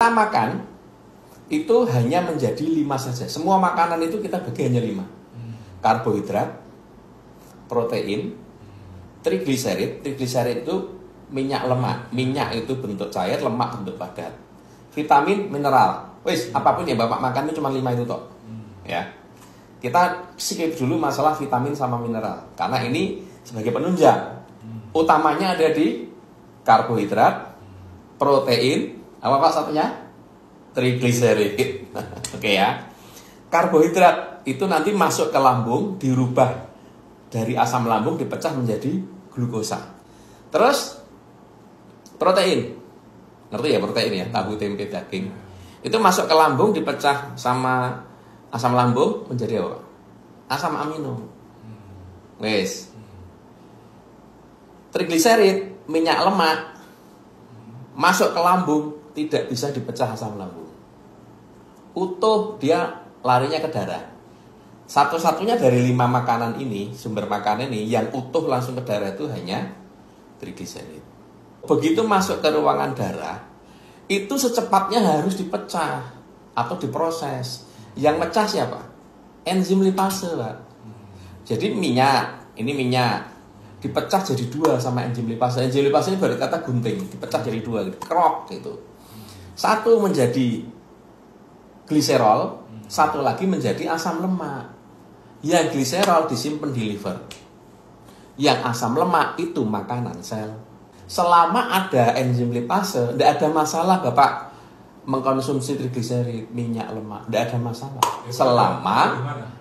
Kita makan itu hanya menjadi 5 saja. Semua makanan itu kita bagi hanya 5. Karbohidrat, protein, trigliserid. Trigliserid itu minyak lemak. Minyak itu bentuk cair, lemak bentuk padat. Vitamin, mineral. Wis, apapun yang Bapak makan itu cuma 5 itu toh. Ya. Kita skip dulu masalah vitamin sama mineral karena ini sebagai penunjang. Utamanya ada di karbohidrat, protein, apa Pak satunya? Trigliserid. Oke ya. Karbohidrat itu nanti masuk ke lambung, dirubah dari asam lambung dipecah menjadi glukosa. Terus protein. Ngerti ya protein ya? Tahu, tempe, daging. Itu masuk ke lambung dipecah sama asam lambung menjadi apa? Asam amino. Wes. Trigliserid, minyak lemak masuk ke lambung tidak bisa dipecah asam lambung. Utuh dia larinya ke darah. Satu-satunya dari 5 makanan ini, sumber makanan ini yang utuh langsung ke darah itu hanya trigliserid. Begitu masuk ke ruangan darah, itu secepatnya harus dipecah atau diproses. Yang mecah siapa? Enzim lipase, Pak. Jadi minyak, ini minyak dipecah jadi 2 sama enzim lipase. Enzim lipase ini baru kata gunting, dipecah jadi 2 gitu, krok gitu. Satu menjadi gliserol, satu lagi menjadi asam lemak. Yang gliserol disimpan di liver. Yang asam lemak itu makanan sel. Selama ada enzim lipase, tidak ada masalah Bapak mengkonsumsi trigliserid, minyak lemak, tidak ada masalah. Selama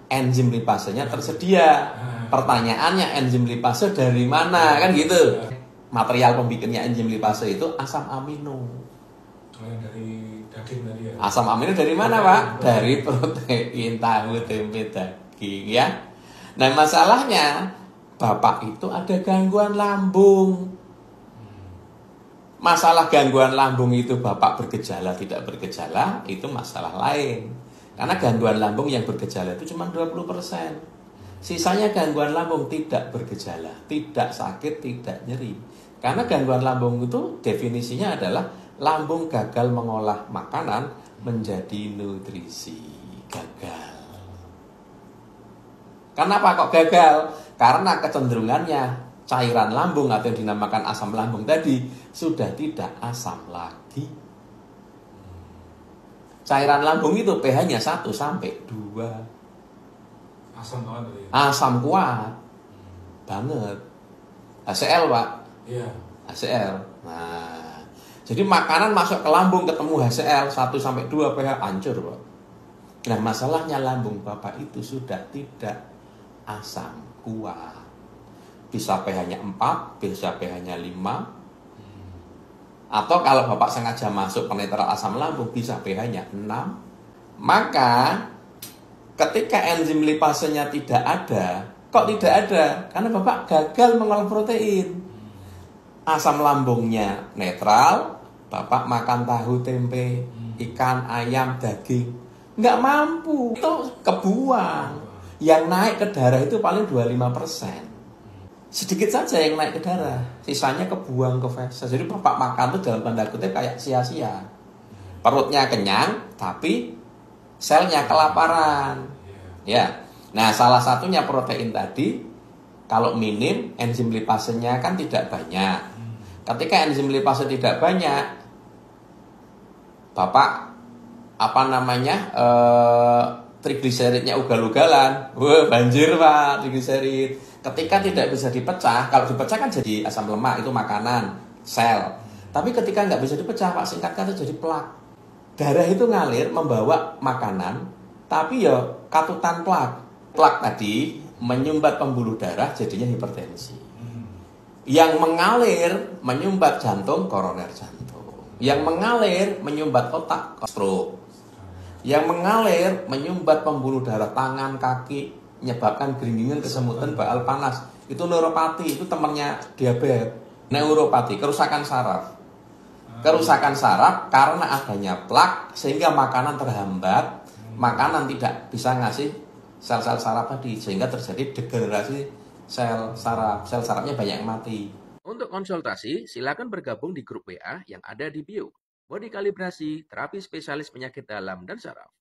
enzim lipasenya tersedia. Pertanyaannya enzim lipase dari mana? Kan gitu. Material pembikinnya enzim lipase itu asam amino. Dari daging tadi ya? Asam amino dari mana Pak? Dari protein, tahu, tempe, daging ya. Nah masalahnya Bapak itu ada gangguan lambung. Masalah gangguan lambung itu Bapak bergejala tidak bergejala itu masalah lain. Karena gangguan lambung yang bergejala itu cuma 20%. Sisanya gangguan lambung tidak bergejala, tidak sakit, tidak nyeri. Karena gangguan lambung itu definisinya adalah lambung gagal mengolah makanan menjadi nutrisi. Gagal. Kenapa kok gagal? Karena kecenderungannya cairan lambung atau yang dinamakan asam lambung tadi sudah tidak asam lagi. Cairan lambung itu pH-nya 1 sampai 2. Asam banget tadi ya? Asam kuat. Banget. HCl, Pak. Iya. HCl. Nah, jadi makanan masuk ke lambung ketemu HCl 1 sampai 2 pH hancur, Pak. Nah, masalahnya lambung Bapak itu sudah tidak asam kuat. Bisa pH-nya 4, bisa pH-nya 5. Atau kalau Bapak sengaja masuk penetral asam lambung, bisa pH-nya 6. Maka ketika enzim lipasenya tidak ada, kok tidak ada? Karena Bapak gagal mengolah protein. Asam lambungnya netral, Bapak makan tahu, tempe, ikan, ayam, daging. Nggak mampu, itu kebuang. Yang naik ke darah itu paling 25%. Sedikit saja yang naik ke darah, sisanya kebuang ke feses. Jadi Bapak makan itu dalam tanda kutip kayak sia-sia. Perutnya kenyang, tapi selnya kelaparan. Ya. Nah, salah satunya protein tadi, kalau minim, enzim lipasenya kan tidak banyak. Ketika enzim lipase tidak banyak, Bapak trigliseridnya ugal-ugalan. Wah, banjir Pak trigliserid. Ketika tidak bisa dipecah, kalau dipecah kan jadi asam lemak, itu makanan, sel. Tapi ketika nggak bisa dipecah, Pak, singkat kata jadi plak. Darah itu ngalir membawa makanan, tapi ya katutan plak. Plak tadi menyumbat pembuluh darah, jadinya hipertensi. Yang mengalir menyumbat jantung, koroner jantung. Yang mengalir menyumbat otak, stroke. Yang mengalir menyumbat pembuluh darah tangan, kaki, menyebabkan geringgingan, kesemutan, baal panas. Itu neuropati, itu temannya diabetes. Neuropati, kerusakan saraf. Kerusakan saraf karena adanya plak sehingga makanan terhambat, makanan tidak bisa ngasih sel-sel saraf tadi sehingga terjadi degenerasi sel saraf. Sel sarafnya banyak yang mati. Untuk konsultasi, silakan bergabung di grup WA yang ada di bio. Body kalibrasi, terapi spesialis penyakit dalam dan saraf.